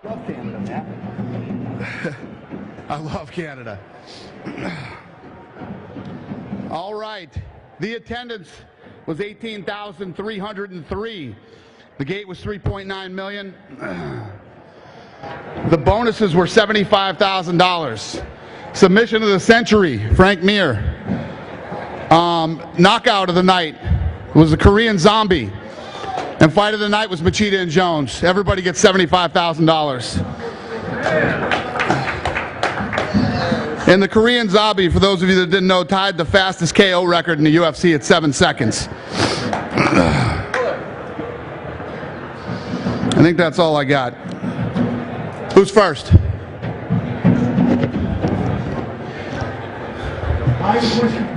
Love Canada, Matt. I love Canada. All right. The attendance was 18,303. The gate was 3.9 million. The bonuses were $75,000. Submission of the century, Frank Mir. Knockout of the night was the Korean Zombie. And fight of the night was Machida and Jones. Everybody gets $75,000. And the Korean Zombie, for those of you that didn't know, tied the fastest KO record in the UFC at 7 seconds. I think that's all I got. Who's first?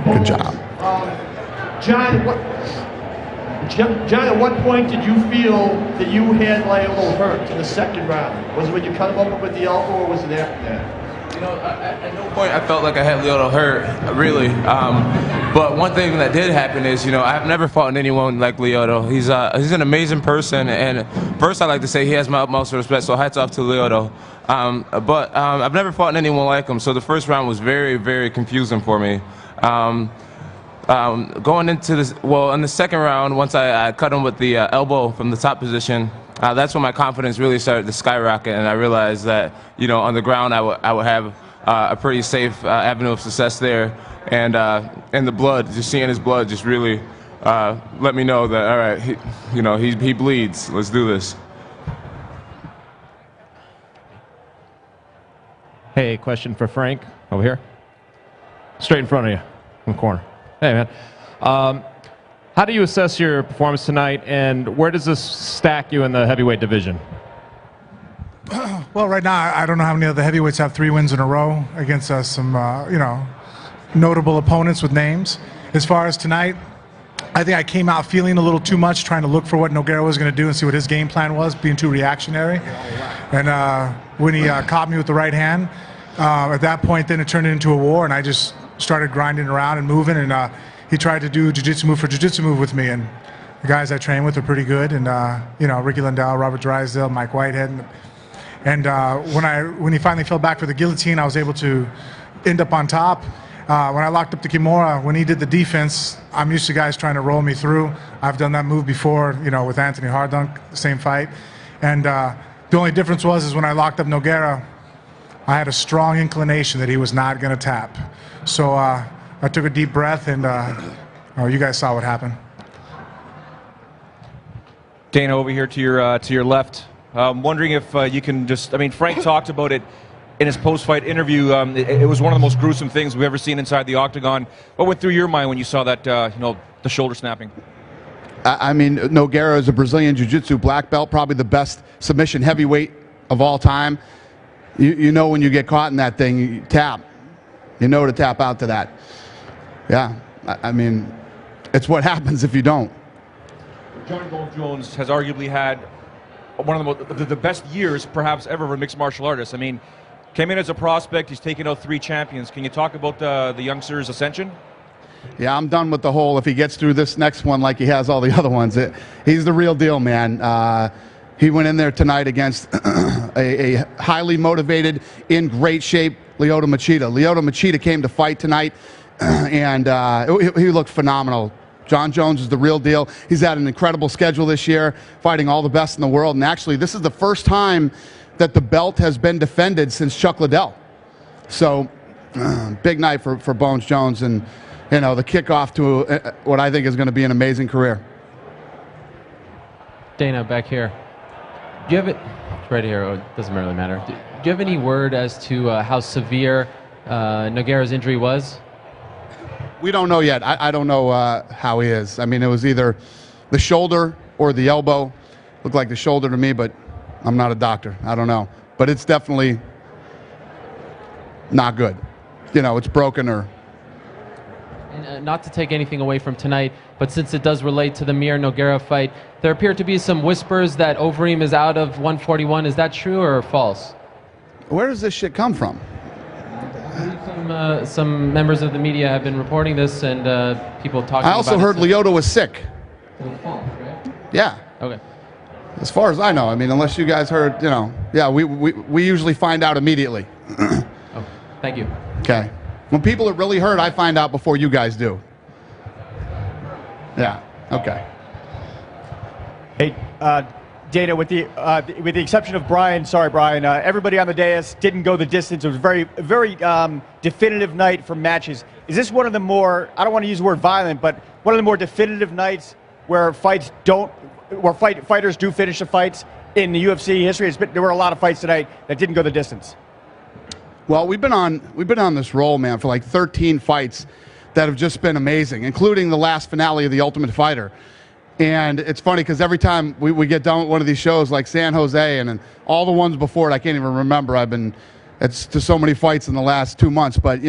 Good job. John, at what point did you feel that you had Lyoto hurt in the second round? Was it when you cut him open with the elbow, or was it after that? You know, at no point I felt like I had Lyoto hurt, really. But one thing that did happen is, you know, I've never fought anyone like Lyoto. He's an amazing person, and first I'd like to say he has my utmost respect, so hats off to Lyoto. But I've never fought anyone like him, so the first round was very, very confusing for me. Going into this, well, in the second round, once I cut him with the elbow from the top position, that's when my confidence really started to skyrocket, and I realized that, you know, on the ground I would have a pretty safe avenue of success there, and the blood, just seeing his blood, just really let me know that, all right, he bleeds. Let's do this. Hey, question for Frank over here, straight in front of you, in the corner. Hey, man. How do you assess your performance tonight, and where does this stack you in the heavyweight division? Well, right now, I don't know how many of the heavyweights have 3 wins in a row against some, notable opponents with names. As far as tonight, I think I came out feeling a little too much, trying to look for what Nogueira was going to do and see what his game plan was, being too reactionary. And when he caught me with the right hand, at that point, then it turned into a war, and I just started grinding around and moving, and he tried to do jiu-jitsu move for jiu-jitsu move with me, and the guys I train with are pretty good, and Ricky Lindell, Robert Drysdale, Mike Whitehead, and when he finally fell back for the guillotine, I was able to end up on top. When I locked up the Kimura, when he did the defense, I'm used to guys trying to roll me through. I've done that move before, with Anthony Hardunk, the same fight, and the only difference was when I locked up Nogueira, I had a strong inclination that he was not going to tap. So I took a deep breath, and you guys saw what happened. Dana, over here to your left. Wondering if you can just, Frank talked about it in his post-fight interview. It was one of the most gruesome things we've ever seen inside the octagon. What went through your mind when you saw that, the shoulder snapping? Nogueira is a Brazilian Jiu-Jitsu black belt, probably the best submission heavyweight of all time. You know when you get caught in that thing, you tap. You know to tap out to that. Yeah, it's what happens if you don't. John Gold Jones has arguably had one of the best years, perhaps, ever for a mixed martial artist. Came in as a prospect. He's taken out 3 champions. Can you talk about the youngster's ascension? Yeah, I'm done with the whole, if he gets through this next one like he has all the other ones. He's the real deal, man. He went in there tonight against a highly motivated, in great shape Lyoto Machida. Lyoto Machida came to fight tonight, and he looked phenomenal. John Jones is the real deal. He's had an incredible schedule this year, fighting all the best in the world. And actually, this is the first time that the belt has been defended since Chuck Liddell. So, big night for Bones Jones, and the kickoff to what I think is going to be an amazing career. Dana, back here. Do you have it? It's right here. Oh, it doesn't really matter. Do you have any word as to how severe Nogueira's injury was? We don't know yet. I don't know how he is. It was either the shoulder or the elbow. Looked like the shoulder to me, but I'm not a doctor. I don't know. But it's definitely not good. It's broken or... And, not to take anything away from tonight, but since it does relate to the Mir Nogueira fight, there appear to be some whispers that Overeem is out of 141. Is that true or false? Where does this shit come from? Some members of the media have been reporting this, and people talking about it. I also heard Lyoto was sick. False, right? Yeah. Okay. As far as I know, I mean, unless you guys heard, yeah, we usually find out immediately. Oh, thank you. Okay. When people are really hurt, I find out before you guys do. Yeah. Okay. Hey, Dana, with the exception of Brian, everybody on the dais didn't go the distance. It was a very definitive night for matches. Is this one of the more, I don't want to use the word violent, but one of the more definitive nights where fighters do finish the fights in the UFC history? There were a lot of fights tonight that didn't go the distance. Well, we've been on this roll, man, for like 13 fights that have just been amazing, including the last finale of The Ultimate Fighter. And it's funny because every time we get done with one of these shows like San Jose and all the ones before it, I can't even remember. It's to so many fights in the last 2 months. But,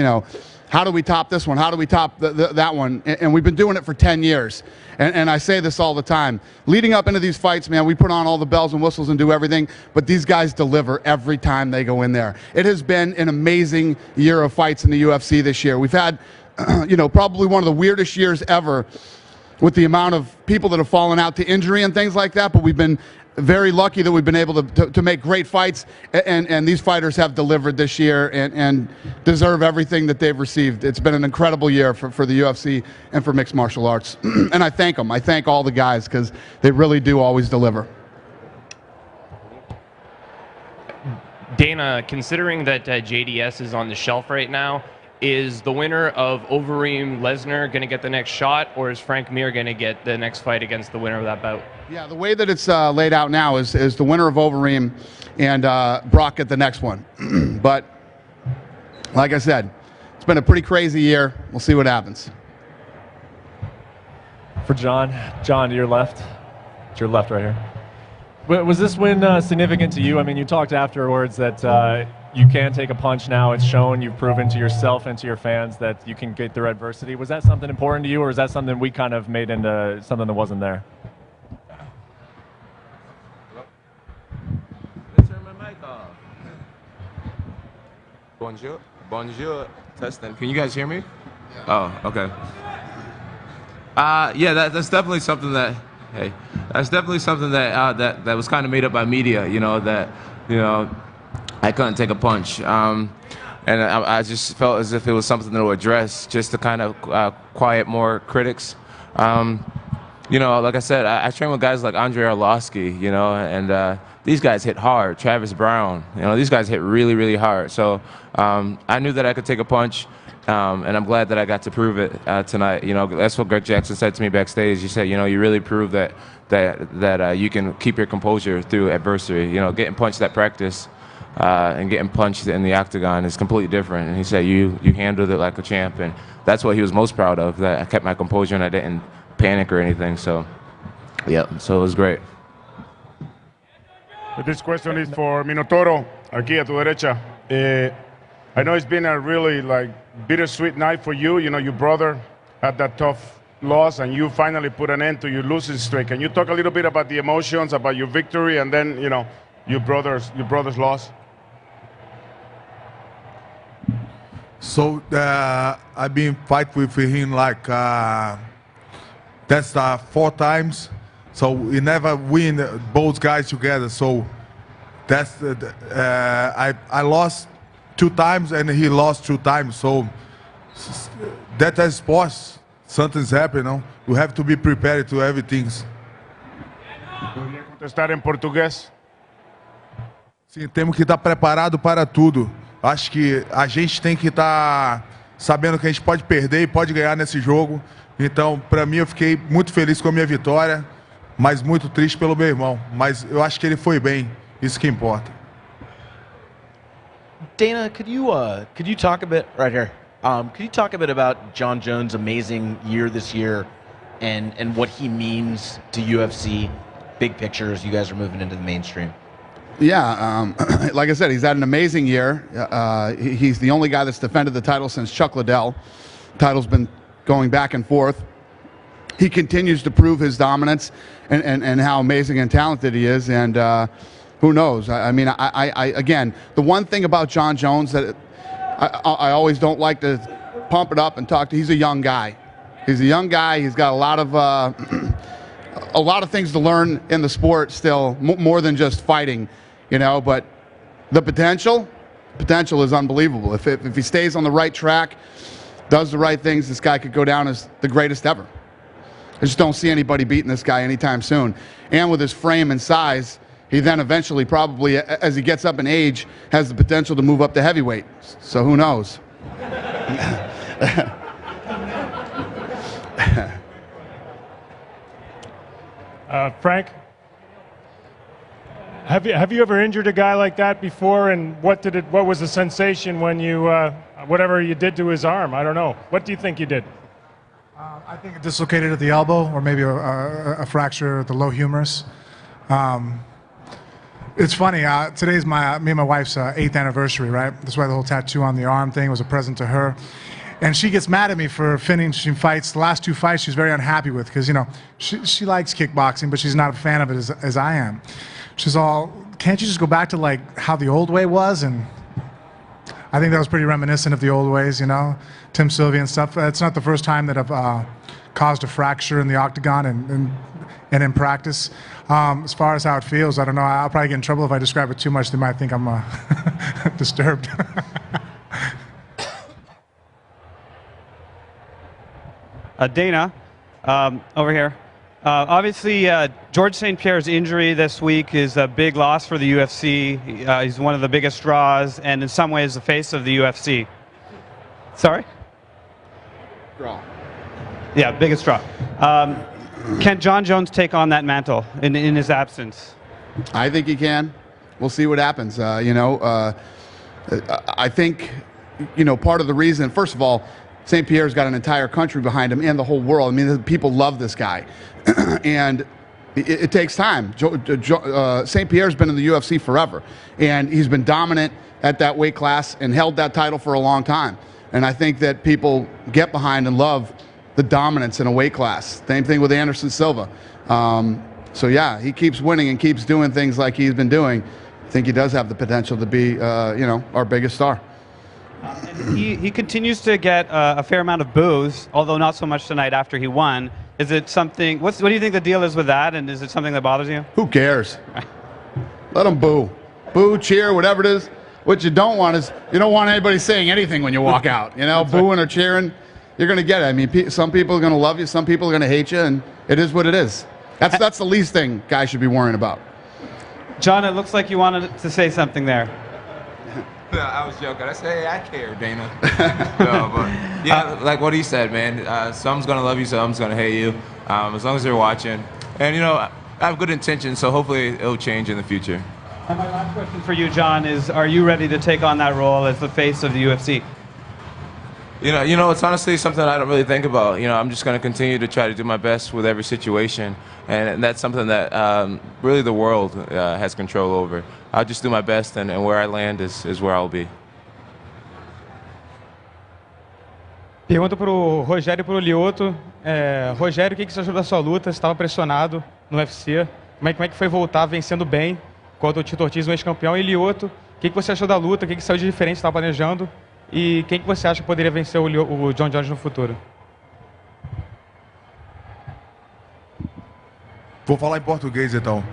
how do we top this one? How do we top that one? And we've been doing it for 10 years. And I say this all the time. Leading up into these fights, man, we put on all the bells and whistles and do everything. But these guys deliver every time they go in there. It has been an amazing year of fights in the UFC this year. We've had, probably one of the weirdest years ever with the amount of people that have fallen out to injury and things like that, but we've been very lucky that we've been able to make great fights, and these fighters have delivered this year and deserve everything that they've received. It's been an incredible year for the UFC and for mixed martial arts, and I thank them. I thank all the guys because they really do always deliver. Dana, considering that JDS is on the shelf right now, is the winner of Overeem Lesnar going to get the next shot, or is Frank Mir going to get the next fight against the winner of that bout? Yeah, the way that it's laid out now is the winner of Overeem and Brock get the next one. But like I said, it's been a pretty crazy year. We'll see what happens. For John, to your left. To your left right here. Was this win significant to you? I mean, you talked afterwards that you can take a punch now. It's shown, you've proven to yourself and to your fans that you can get through adversity. Was that something important to you, or is that something we kind of made into something that wasn't there? Let's turn my mic off. Bonjour. Bonjour. Testing. Can you guys hear me? Oh, okay. Yeah, that's definitely something that, that's definitely something that was kind of made up by media, I couldn't take a punch. And I just felt as if it was something to address just to kind of quiet more critics. Like I said, I train with guys like Andrei Arlovsky, and these guys hit hard. Travis Brown, these guys hit really, really hard. So I knew that I could take a punch, and I'm glad that I got to prove it tonight. That's what Greg Jackson said to me backstage. He said, you really proved that you can keep your composure through adversity. Getting punched at practice and getting punched in the octagon is completely different. And he said, you handled it like a champ, and that's what he was most proud of, that I kept my composure and I didn't panic or anything. So, yeah, so it was great. This question is for Minotauro, aquí a tu derecha. I know it's been a really bittersweet night for you. Your brother had that tough loss, and you finally put an end to your losing streak. Can you talk a little bit about the emotions, about your victory, and then your brother's loss? So I've been fighting with him that's 4 times. So we never win both guys together. So that's I lost 2 times and he lost 2 times. So that is sports. Something's happening. We have to be prepared to everything. ¿Podría contestar en português? Sim, temos que estar preparado para tudo. Acho que a gente tem que estar sabendo que a gente pode perder e pode ganhar nesse jogo. Então, para mim, eu fiquei muito feliz com a minha vitória, mas muito triste pelo meu irmão. Mas eu acho que ele foi bem. Isso que importa. Dana, could you talk a bit right here? Could you talk a bit about John Jones' amazing year this year, and what he means to UFC, big picture, as you guys are moving into the mainstream? Yeah, like I said, he's had an amazing year. He's the only guy that's defended the title since Chuck Liddell. Title's been going back and forth. He continues to prove his dominance and how amazing and talented he is. And who knows? I mean, again, the one thing about John Jones that I always don't like to pump it up and talk to. He's a young guy. He's a young guy. He's got a lot of a lot of things to learn in the sport still, more than just fighting, you know, but the potential is unbelievable. If he stays on the right track, does the right things, this guy could go down as the greatest ever. I just don't see anybody beating this guy anytime soon. And with his frame and size, he then eventually probably, as he gets up in age, has the potential to move up to heavyweight. So who knows? Frank, have you ever injured a guy like that before? And what was the sensation when you whatever you did to his arm? I don't know. What do you think you did? I think it dislocated at the elbow, or maybe a fracture at the low humerus. It's funny. Today's me and my wife's 8th anniversary, right? That's why the whole tattoo on the arm thing was a present to her. And she gets mad at me for finishing fights. The last 2 fights she's very unhappy with because, you know, she likes kickboxing, but she's not a fan of it as I am. She's all, can't you just go back to like how the old way was? And I think that was pretty reminiscent of the old ways, you know, Tim Sylvia and stuff. It's not the first time that I've caused a fracture in the octagon and in practice. As far as how it feels, I don't know. I'll probably get in trouble if I describe it too much. They might think I'm disturbed. Dana, over here. Obviously, George St. Pierre's injury this week is a big loss for the UFC. He's one of the biggest draws, and in some ways, the face of the UFC. Sorry? Draw. Yeah, biggest draw. Can John Jones take on that mantle in his absence? I think he can. We'll see what happens. You know, I think, you know, part of the reason, first of all, St. Pierre's got an entire country behind him and the whole world. I mean, the people love this guy. And it takes time. St. Pierre's been in the UFC forever. And he's been dominant at that weight class and held that title for a long time. And I think that people get behind and love the dominance in a weight class. Same thing with Anderson Silva. So, yeah, he keeps winning and keeps doing things like he's been doing. I think he does have the potential to be, you know, our biggest star. He continues to get a fair amount of boos, although not so much tonight after he won. Is it something? What do you think the deal is with that? And is it something that bothers you? Who cares? Let them boo. Boo, cheer, whatever it is. What you don't want is you don't want anybody saying anything when you walk out. You know, booing or cheering, you're going to get it. I mean, some people are going to love you, some people are going to hate you, and it is what it is. That's the least thing guys should be worrying about. John, it looks like you wanted to say something there. No, I was joking. I said, hey, I care, Dana. No, but yeah, like what he said, man. Some's gonna love you, some's gonna hate you. As long as they're watching, and you know, I have good intentions, so hopefully it'll change in the future. And my last question for you, John, is: are you ready to take on that role as the face of the UFC? You know, it's honestly something I don't really think about. You know, I'm just gonna continue to try to do my best with every situation, and that's something that really the world has control over. I'll just do my best, and where I land is where I'll be. Pergunta para o Rogério e para o Lyoto. Rogério, o que você achou da sua luta? Você estava pressionado no UFC. Como é que foi voltar vencendo bem contra o Tito Ortiz, um ex-campeão? E Lyoto, o que você achou da luta? O que saiu de diferente, estava planejando? E quem que você acha que poderia vencer o John Jones no futuro? Vou falar em português, então.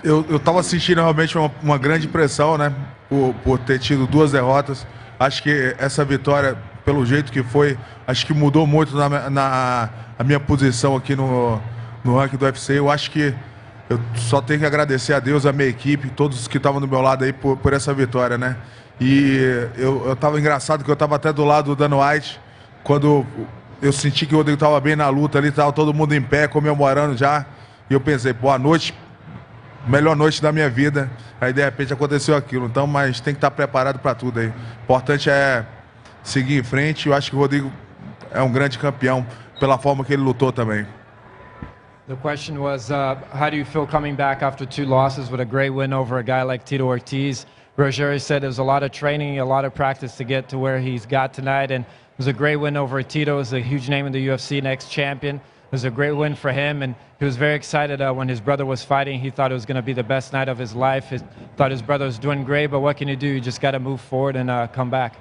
Eu estava sentindo realmente uma grande pressão, né? Por ter tido 2 derrotas. Acho que essa vitória, pelo jeito que foi, acho que mudou muito a minha posição aqui no ranking do UFC. Eu acho que eu só tenho que agradecer a Deus, a minha equipe, todos que estavam do meu lado aí por essa vitória, né? E eu estava engraçado que eu estava até do lado do Dan White, quando eu senti que o Rodrigo estava bem na luta ali, estava todo mundo em pé, comemorando já. E eu pensei, boa noite. Melhor noite da minha vida, aí de repente aconteceu aquilo. Então, mas tem que estar preparado para tudo aí. O importante é seguir em frente. Eu acho que o Rodrigo é um grande campeão pela forma que ele lutou também. The question was, how do you feel coming back after 2 losses with a great win over a guy like Tito Ortiz? Rogério said there was a lot of training, a lot of practice to get to where he's got tonight, and it was a great win over Tito. He's a huge name in the UFC, next champion. It was a great win for him, and he was very excited when his brother was fighting. He thought it was going to be the best night of his life. He thought his brother was doing great, but what can you do? You just got to move forward and come back.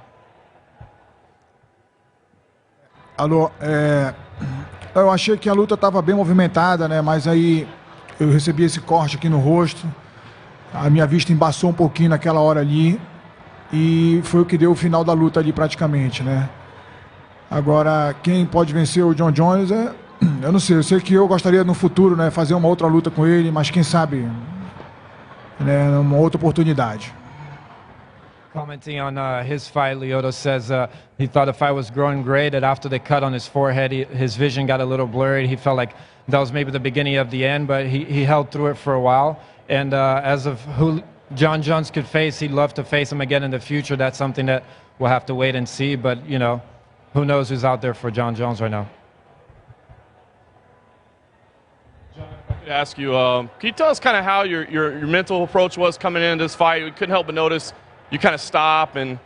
Alô, Eu achei que a luta estava bem movimentada, né? Mas aí eu recebi esse corte aqui no rosto. A minha vista embaçou um pouquinho naquela hora ali. E foi o que deu o final da luta ali praticamente, né? Agora, quem pode vencer o John Jones eu não sei. Eu sei que eu gostaria no futuro, né, fazer uma outra luta com ele, mas quem sabe, né, uma outra oportunidade. Commenting on his fight, Lyoto says he thought the fight was growing great, and after the cut on his forehead, his vision got a little blurry. He felt like that was maybe the beginning of the end, but he held through it for a while. And as of who John Jones could face, he'd love to face him again in the future. That's something that we'll have to wait and see, but, you know, who knows who's out there for John Jones right now. Ask you, can you tell us kind of how your mental approach was coming into this fight? We couldn't help but notice you kind of stop and,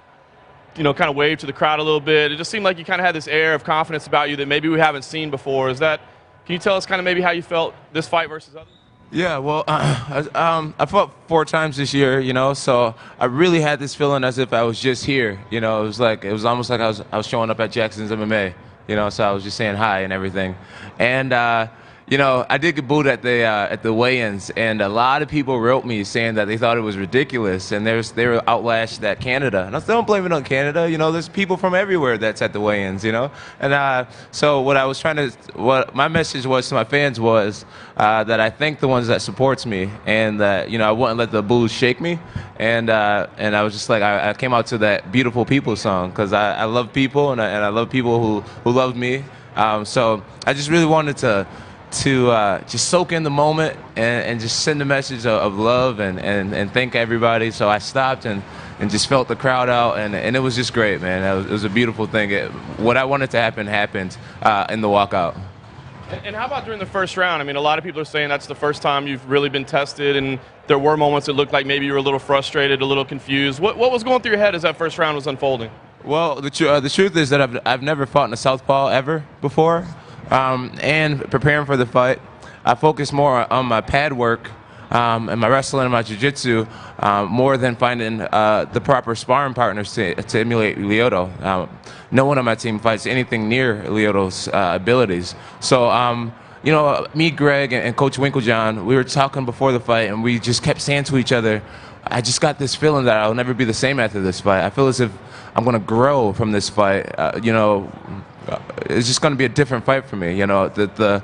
you know, kind of wave to the crowd a little bit. It just seemed like you kind of had this air of confidence about you that maybe we haven't seen before. Can you tell us kind of maybe how you felt this fight versus others? Yeah, well, I fought 4 times this year, you know, so I really had this feeling as if I was just here. You know, it was almost like I was showing up at Jackson's MMA, you know, so I was just saying hi and everything. And you know, I did get booed at the weigh-ins, and a lot of people wrote me saying that they thought it was ridiculous, and they were outlashed at Canada. And I still don't blame it on Canada. You know, there's people from everywhere that's at the weigh-ins. You know, and so what my message was to my fans was that I thank the ones that supports me, and that, you know, I wouldn't let the boos shake me, and I was just like, I came out to that Beautiful People song because I love people, and I love people who love me. So I just really wanted to just soak in the moment and just send a message of love and thank everybody. So I stopped and just felt the crowd out, and it was just great, man. It was a beautiful thing. What I wanted to happen happened in the walkout. And how about during the first round? I mean, a lot of people are saying that's the first time you've really been tested, and there were moments that looked like maybe you were a little frustrated, a little confused. What was going through your head as that first round was unfolding? Well, the truth is that I've never fought in a southpaw ever before. And preparing for the fight, I focused more on my pad work and my wrestling and my jiu-jitsu more than finding the proper sparring partners to emulate Lyoto. No one on my team fights anything near Lyoto's abilities. So, you know, me, Greg, and Coach Winklejohn, we were talking before the fight, and we just kept saying to each other, I just got this feeling that I'll never be the same after this fight. I feel as if I'm going to grow from this fight. You know, it's just going to be a different fight for me. You know, the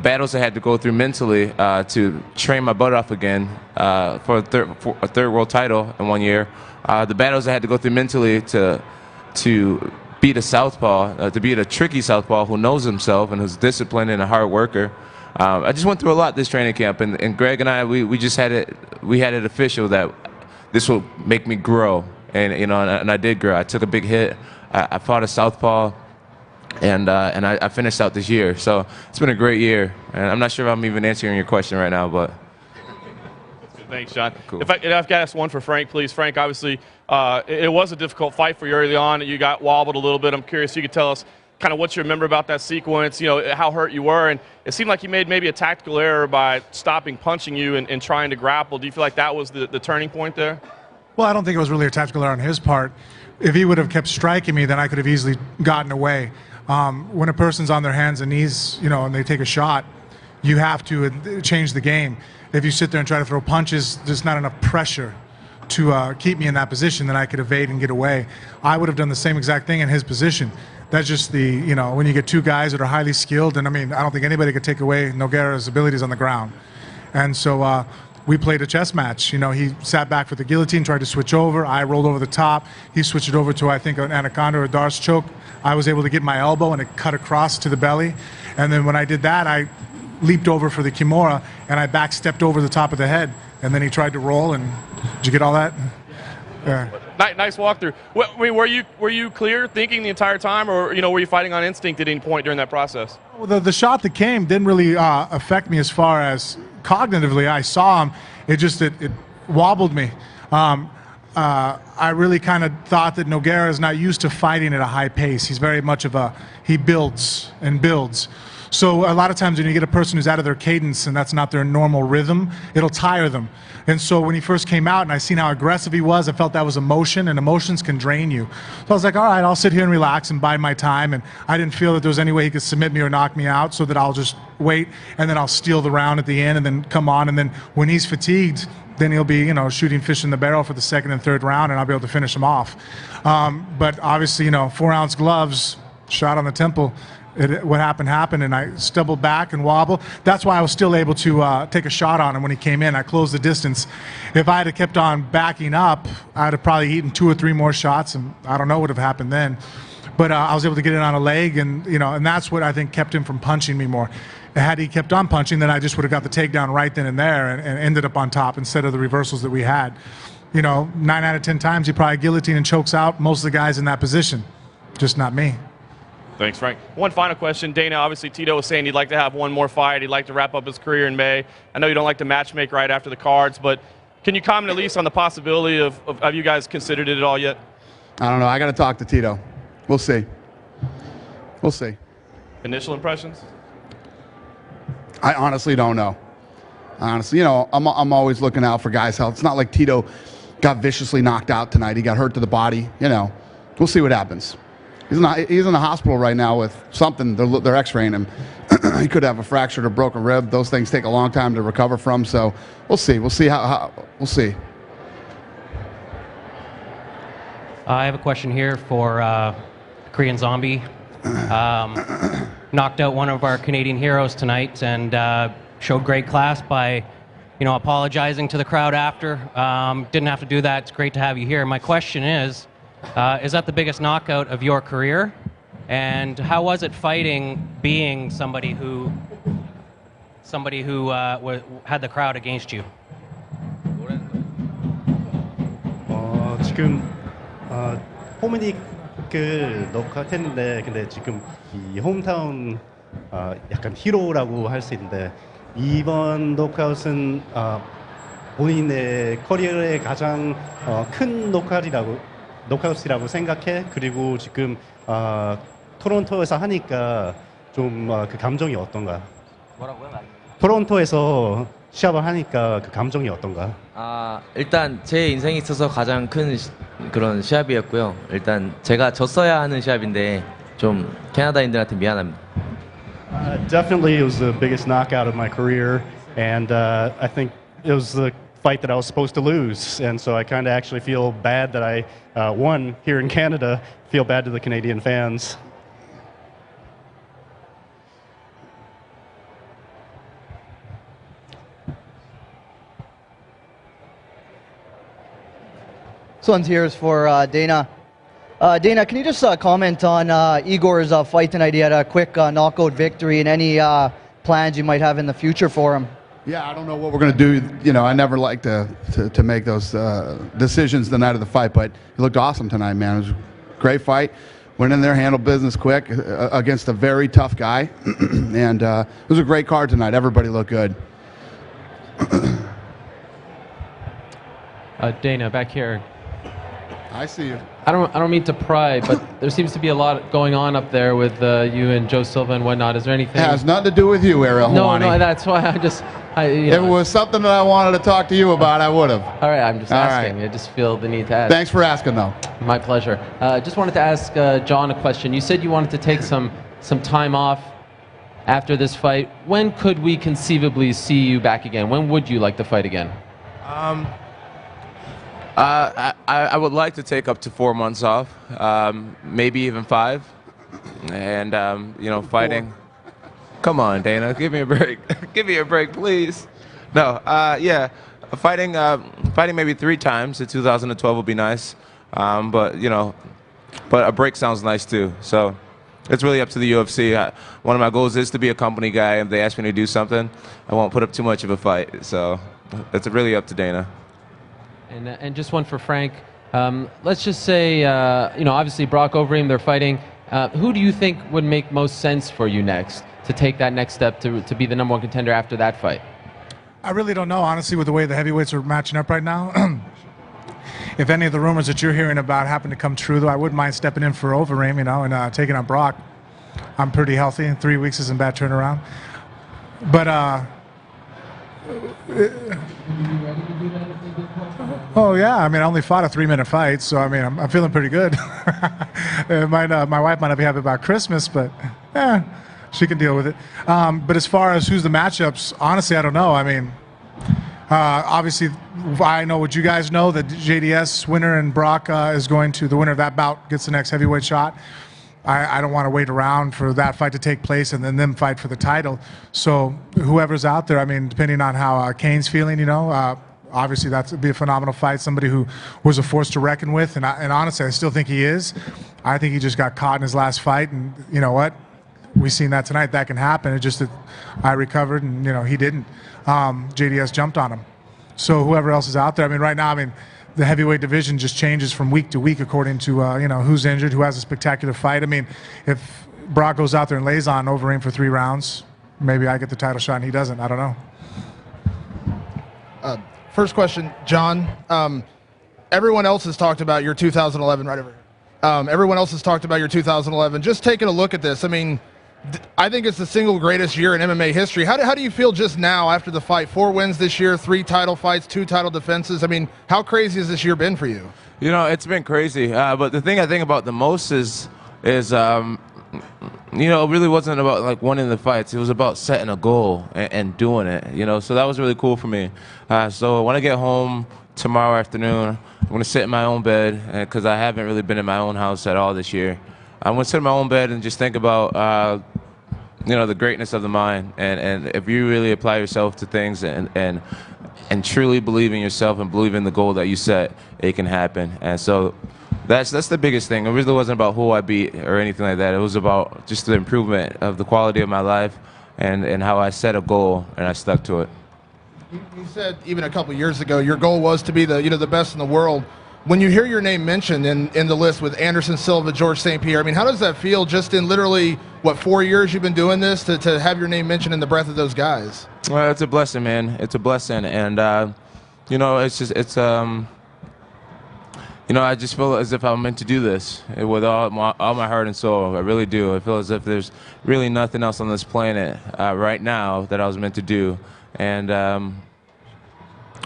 battles I had to go through mentally to train my butt off again for a third world title in 1 year. The battles I had to go through mentally to beat a southpaw, to beat a tricky southpaw who knows himself and who's disciplined and a hard worker. I just went through a lot this training camp, and Greg and I, we just had it official that this will make me grow, and you know, and I did grow. I took a big hit. I fought a southpaw, and I finished out this year. So it's been a great year, and I'm not sure if I'm even answering your question right now, but. Thanks, John. Cool. If I could ask one for Frank, please. Frank, obviously, it was a difficult fight for you early on. You got wobbled a little bit. I'm curious if you could tell us kind of what you remember about that sequence, you know, how hurt you were. And it seemed like you made maybe a tactical error by stopping punching you and trying to grapple. Do you feel like that was the turning point there? Well, I don't think it was really a tactical error on his part. If he would have kept striking me, then I could have easily gotten away. When a person's on their hands and knees, you know, and they take a shot, you have to change the game. If you sit there and try to throw punches, there's not enough pressure to keep me in that position that I could evade and get away. I would have done the same exact thing in his position. That's just you know, when you get two guys that are highly skilled, and I mean, I don't think anybody could take away Nogueira's abilities on the ground. And so we played a chess match. You know, he sat back for the guillotine, tried to switch over. I rolled over the top. He switched it over to, I think, an anaconda or a Darce choke. I was able to get my elbow, and it cut across to the belly. And then when I did that, I leaped over for the Kimura, and I back-stepped over the top of the head. And then he tried to roll, and did you get all that? Yeah. Nice walkthrough. I mean, were you clear thinking the entire time, or, you know, were you fighting on instinct at any point during that process? Well, the shot that came didn't really affect me as far as cognitively. I saw him. It just it wobbled me. I really kind of thought that Nogueira is not used to fighting at a high pace. He's very much of he builds and builds. So a lot of times when you get a person who's out of their cadence and that's not their normal rhythm, it'll tire them. And so when he first came out and I seen how aggressive he was, I felt that was emotion, and emotions can drain you. So I was like, all right, I'll sit here and relax and bide my time. And I didn't feel that there was any way he could submit me or knock me out, so that I'll just wait and then I'll steal the round at the end and then come on. And then when he's fatigued, then he'll be, you know, shooting fish in the barrel for the second and third round, and I'll be able to finish him off. But obviously, you know, 4-ounce gloves, shot on the temple. What happened, and I stumbled back and wobbled. That's why I was still able to take a shot on him when he came in. I closed the distance. If I had kept on backing up, I'd have probably eaten 2 or 3 more shots, and I don't know what would have happened then. But I was able to get it on a leg, and you know, and that's what I think kept him from punching me more. Had he kept on punching, then I just would have got the takedown right then and there, and ended up on top instead of the reversals that we had. You know, 9 out of 10 times he probably guillotine and chokes out most of the guys in that position, just not me. Thanks, Frank. One final question. Dana, obviously Tito was saying he'd like to have one more fight. He'd like to wrap up his career in May. I know you don't like to matchmake right after the cards, but can you comment at least on the possibility of have you guys considered it at all yet? I don't know. I got to talk to Tito. We'll see. We'll see. Initial impressions? I honestly don't know. Honestly, you know, I'm always looking out for guys' health. It's not like Tito got viciously knocked out tonight. He got hurt to the body. You know, we'll see what happens. He's in the hospital right now with something. They're x-raying him. He could have a fractured or broken rib. Those things take a long time to recover from. So we'll see. We'll see we'll see. I have a question here for Korean Zombie. Knocked out one of our Canadian heroes tonight and showed great class by, you know, apologizing to the crowd after. Didn't have to do that. It's great to have you here. My question is that the biggest knockout of your career? And how was it fighting, being somebody who had the crowd against you? 지금 호미닉을 녹화했는데 근데 지금 이 홈타운 약간 히로라고 할 수 있는데 이번 노크아웃은 본인의 커리어의 가장 큰 노크아웃이라고 생각해. 그리고 지금 토론토에서 하니까 좀 그 감정이 어떤가? 뭐라고요? 토론토에서 시합을 하니까 그 감정이 어떤가? 일단 제 인생에 있어서 가장 큰 그런 시합이었고요. 일단 제가 졌어야 하는 시합인데 좀 캐나다인들한테 미안합니다. Definitely, it was the biggest knockout of my career, and I think it was the fight that I was supposed to lose, and so I kind of actually feel bad that I won here in Canada. Feel bad to the Canadian fans. This one's here is for Dana. Dana, can you just comment on Igor's fight tonight? He had a quick knockout victory, and any plans you might have in the future for him? Yeah, I don't know what we're going to do. You know, I never like to make those decisions the night of the fight, but he looked awesome tonight, man. It was a great fight. Went in there, handled business quick against a very tough guy, and it was a great card tonight. Everybody looked good. Dana, back here. I see you. I don't mean to pry, but there seems to be a lot going on up there with you and Joe Silva and whatnot. Is there anything? It has nothing to do with you, Ariel No, Helwani. no, that's why If it was something that I wanted to talk to you about, I would have. All right, I'm just asking. I just feel the need to ask. Thanks for asking, though. My pleasure. Just wanted to ask John a question. You said you wanted to take some time off after this fight. When could we conceivably see you back again? When would you like to fight again? I would like to take up to 4 months off, maybe even 5, and you know, fighting. Come on, Dana, give me a break. Give me a break, please. No, yeah, fighting maybe 3 times in 2012 would be nice, but you know, but a break sounds nice too. So it's really up to the UFC. One of my goals is to be a company guy. If they ask me to do something, I won't put up too much of a fight. So it's really up to Dana. And just one for Frank. Let's just say, you know, obviously Brock Overeem, they're fighting. Who do you think would make most sense for you next to take that next step to be the #1 contender after that fight? I really don't know, honestly, with the way the heavyweights are matching up right now. If any of the rumors that you're hearing about happen to come true, though, I wouldn't mind stepping in for Overeem, you know, and taking on Brock. I'm pretty healthy, and 3 weeks isn't bad turnaround. But oh yeah, I mean, I only fought a 3-minute fight, so I mean, I'm feeling pretty good. My wife might not be happy about Christmas, but she can deal with it. But as far as who's the matchups, honestly, I don't know. I mean, obviously, I know what you guys know, that JDS winner and Brock is going to, the winner of that bout gets the next heavyweight shot. I don't want to wait around for that fight to take place and then them fight for the title. So whoever's out there, I mean, depending on how Kane's feeling, you know, obviously that would be a phenomenal fight, somebody who was a force to reckon with. And honestly, I still think he is. I think he just got caught in his last fight. And you know what? We've seen that tonight. That can happen. It's just that I recovered and, you know, he didn't. JDS jumped on him. So whoever else is out there, I mean, right now, I mean, the heavyweight division just changes from week to week according to, you know, who's injured, who has a spectacular fight. I mean, if Brock goes out there and lays on Overeem for 3 rounds, maybe I get the title shot and he doesn't. I don't know. First question, John. Everyone else has talked about your 2011, right over here. Everyone else has talked about your 2011. Just taking a look at this, I mean, I think it's the single greatest year in MMA history. How do you feel just now after the fight? 4 wins this year, 3 title fights, 2 title defenses. I mean, how crazy has this year been for you? You know, it's been crazy. But the thing I think about the most is you know, it really wasn't about like winning the fights. It was about setting a goal and doing it. You know, so that was really cool for me. So when I get home tomorrow afternoon, I'm gonna sit in my own bed because I haven't really been in my own house at all this year. I'm gonna sit in my own bed and just think about you know, the greatness of the mind, and if you really apply yourself to things and truly believe in yourself and believe in the goal that you set, it can happen. And so that's the biggest thing. It really wasn't about who I beat or anything like that. It was about just the improvement of the quality of my life and how I set a goal and I stuck to it. You said even a couple years ago your goal was to be the best in the world. When you hear your name mentioned in the list with Anderson Silva, George St. Pierre, I mean, how does that feel just in literally, what, 4 years you've been doing this to have your name mentioned in the breath of those guys? Well, it's a blessing, man. It's a blessing. And, you know, you know, I just feel as if I'm meant to do this with all my heart and soul. I really do. I feel as if there's really nothing else on this planet right now that I was meant to do. And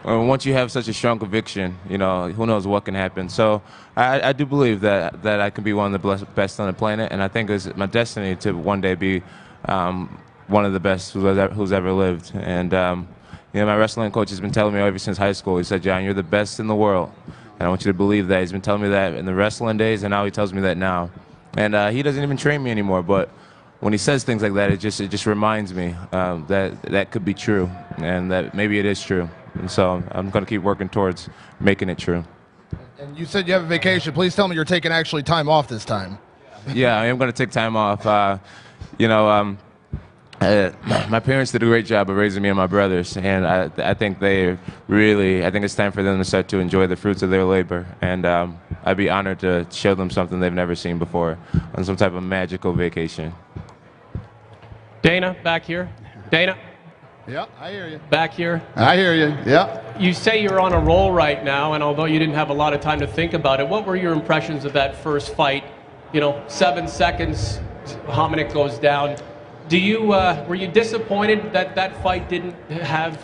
once you have such a strong conviction, you know, who knows what can happen. So I do believe that I can be one of the best on the planet, and I think it's my destiny to one day be one of the best who's ever lived. And you know, my wrestling coach has been telling me ever since high school. He said, "John, you're the best in the world," and I want you to believe that. He's been telling me that in the wrestling days, and now he tells me that now. And he doesn't even train me anymore, but when he says things like that, it just reminds me that could be true, and that maybe it is true. And so I'm going to keep working towards making it true. And you said you have a vacation. Please tell me you're taking actually time off this time. Yeah, I am going to take time off. You know, my parents did a great job of raising me and my brothers, and I think I think it's time for them to start to enjoy the fruits of their labor. And I'd be honored to show them something they've never seen before on some type of magical vacation. Dana, back here. Dana. Yeah, I hear you. Back here. I hear you, yeah. You say you're on a roll right now, and although you didn't have a lot of time to think about it, what were your impressions of that first fight? You know, 7 seconds, Hominick goes down. Were you disappointed that that fight didn't have,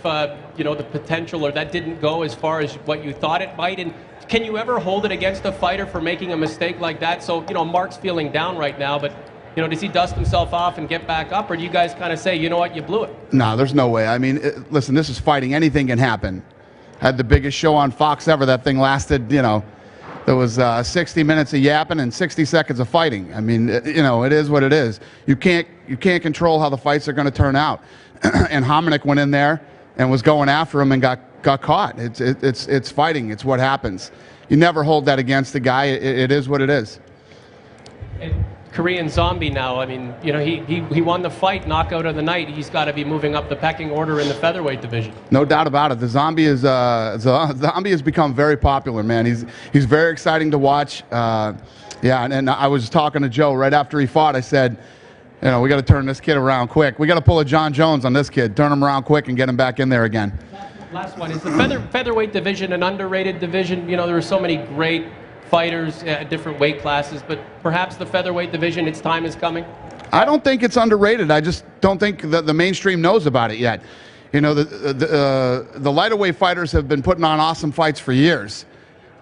you know, the potential, or that didn't go as far as what you thought it might? And can you ever hold it against a fighter for making a mistake like that? So, you know, Mark's feeling down right now, but you know, does he dust himself off and get back up, or do you guys kind of say, you know what, you blew it? No, there's no way. I mean, listen, this is fighting. Anything can happen. Had the biggest show on Fox ever. That thing lasted, you know, there was 60 minutes of yapping and 60 seconds of fighting. I mean, you know, it is what it is. You can't control how the fights are going to turn out. And Hominick went in there and was going after him and got caught. It's fighting. It's what happens. You never hold that against the guy. It is what it is. Korean Zombie now, I mean, you know, he won the fight, knockout of the night. He's got to be moving up the pecking order in the featherweight division. No doubt about it. The Zombie has become very popular, man. He's very exciting to watch. Yeah, and I was talking to Joe right after he fought. I said, you know, we got to turn this kid around quick. We got to pull a John Jones on this kid, turn him around quick and get him back in there again. Last one, is the featherweight division an underrated division? You know, there are so many great fighters at different weight classes, but perhaps the featherweight division, its time is coming? I don't think it's underrated. I just don't think that the mainstream knows about it yet. You know, the lightweight fighters have been putting on awesome fights for years.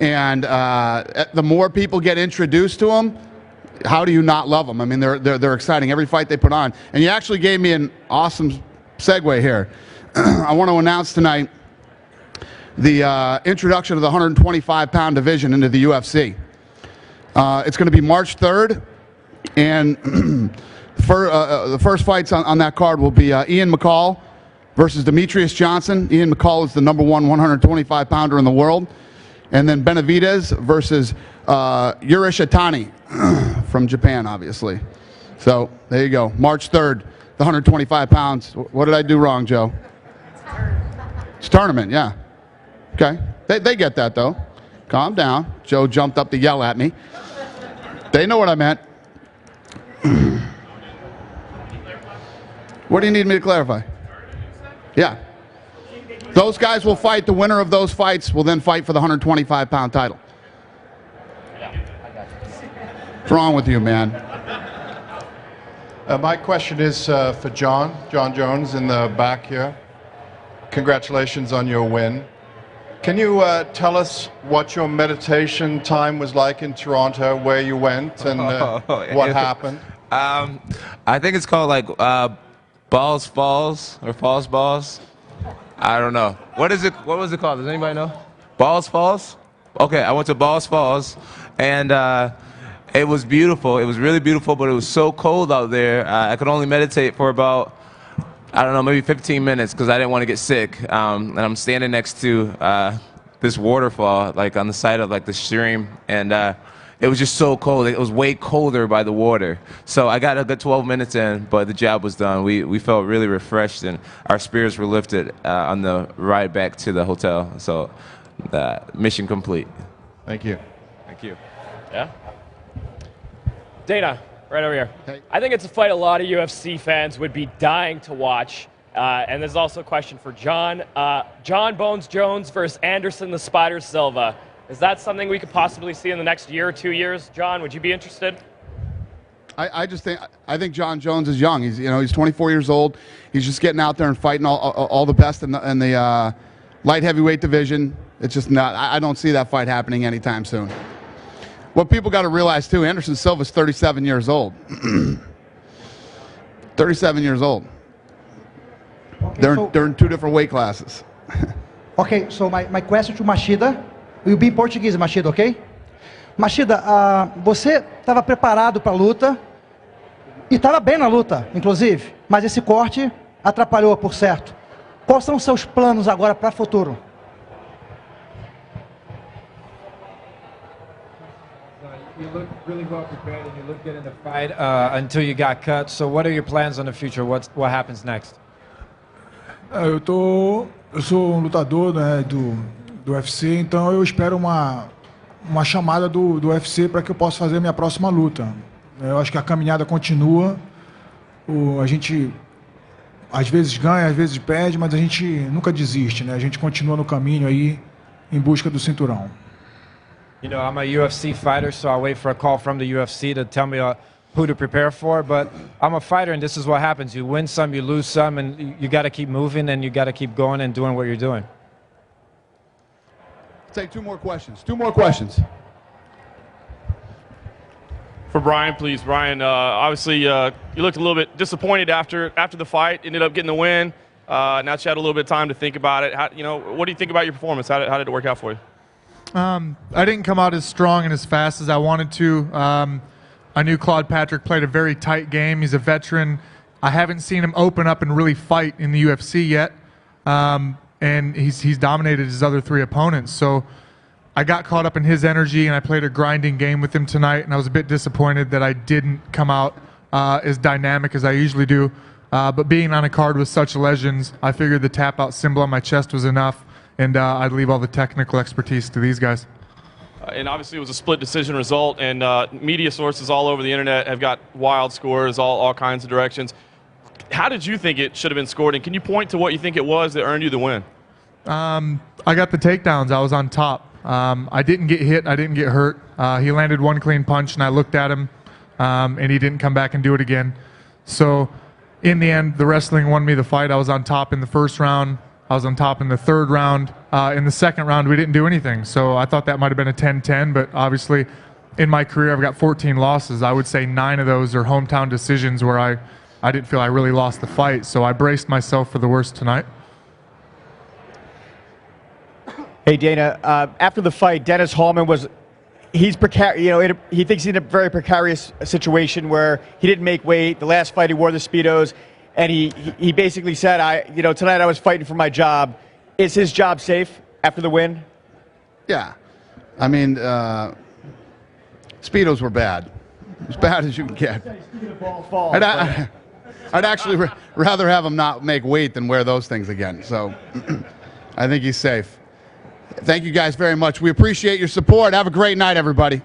And the more people get introduced to them, how do you not love them? I mean, they're exciting every fight they put on. And you actually gave me an awesome segue here. I want to announce tonight the introduction of the 125-pound division into the UFC. It's going to be March 3rd, and the first fights on that card will be Ian McCall versus Demetrius Johnson. Ian McCall is the #1 125-pounder in the world. And then Benavidez versus Yuri Atani from Japan, obviously. So there you go. March 3rd, the 125 pounds. What did I do wrong, Joe? It's tournament, yeah. Okay. They get that, though. Calm down. Joe jumped up to yell at me. They know what I meant. What do you need me to clarify? Yeah. Those guys will fight. The winner of those fights will then fight for the 125-pound title. What's wrong with you, man? My question is for John Jones in the back here. Congratulations on your win. Can you tell us what your meditation time was like in Toronto, where you went, and what happened? I think it's called like Balls Falls or Falls Balls. I don't know. What is it? What was it called? Does anybody know? Balls Falls? Okay, I went to Balls Falls, and it was beautiful. It was really beautiful, but it was so cold out there. I could only meditate for about, I don't know, maybe 15 minutes because I didn't want to get sick. And I'm standing next to this waterfall, like on the side of like the stream, and it was just so cold. It was way colder by the water. So I got a good 12 minutes in, but the job was done. We felt really refreshed, and our spirits were lifted on the ride back to the hotel. So mission complete. Thank you. Thank you. Yeah. Dana, right over here. Hey. I think it's a fight a lot of UFC fans would be dying to watch. And there's also a question for John. John Bones Jones versus Anderson the Spider Silva. Is that something we could possibly see in the next year or 2 years? John, would you be interested? I think John Jones is young. He's 24 years old. He's just getting out there and fighting all the best in the light heavyweight division. It's just not. I don't see that fight happening anytime soon. What people got to realize too, Anderson Silva's 37 years old. 37 years old. Okay, they're in two different weight classes. Okay, so my question to Machida. Will be in Portuguese, Machida, ok? Machida, você estava preparado para a luta e estava bem na luta, inclusive, mas esse corte atrapalhou por certo. Quais são os seus planos agora para o futuro? You look really well prepared and you look good in the fight until you got cut. So what are your plans on the future? What happens next? Eu sou um lutador, né, do UFC, então eu espero uma chamada do UFC para que eu possa fazer a minha próxima luta. Eu acho que a caminhada continua. A gente às vezes ganha, às vezes perde, mas a gente nunca desiste, né? A gente continua no caminho aí em busca do cinturão. You know, I'm a UFC fighter, so I wait for a call from the UFC to tell me who to prepare for, but I'm a fighter and this is what happens. You win some, you lose some, and you got to keep moving and you got to keep going and doing what you're doing. Take two more questions. Two more questions. For Brian, please. Brian, obviously you looked a little bit disappointed after the fight. Ended up getting the win. Now that you had a little bit of time to think about it, what do you think about your performance? How did it work out for you? I didn't come out as strong and as fast as I wanted to. I knew Claude Patrick played a very tight game. He's a veteran. I haven't seen him open up and really fight in the UFC yet. And he's dominated his other three opponents. So I got caught up in his energy, and I played a grinding game with him tonight, and I was a bit disappointed that I didn't come out as dynamic as I usually do. But being on a card with such legends, I figured the tap-out symbol on my chest was enough, and I'd leave all the technical expertise to these guys. And obviously it was a split decision result, and media sources all over the internet have got wild scores, all kinds of directions. How did you think it should have been scored, and can you point to what you think it was that earned you the win? I got the takedowns. I was on top. I didn't get hit. I didn't get hurt. He landed one clean punch, and I looked at him, and he didn't come back and do it again. So in the end, the wrestling won me the fight. I was on top in the first round. I was on top in the third round. In the second round, we didn't do anything. So I thought that might have been a 10-10, but obviously in my career, I've got 14 losses. I would say 9 of those are hometown decisions where I didn't feel I really lost the fight. So I braced myself for the worst tonight. Hey, Dana, after the fight, Dennis Hallman he thinks he's in a very precarious situation where he didn't make weight. The last fight, he wore the Speedos, and he basically said, tonight I was fighting for my job. Is his job safe after the win? Yeah. I mean, Speedos were bad. As bad as you can get. I'd actually rather have him not make weight than wear those things again. So I think he's safe. Thank you guys very much. We appreciate your support. Have a great night, everybody.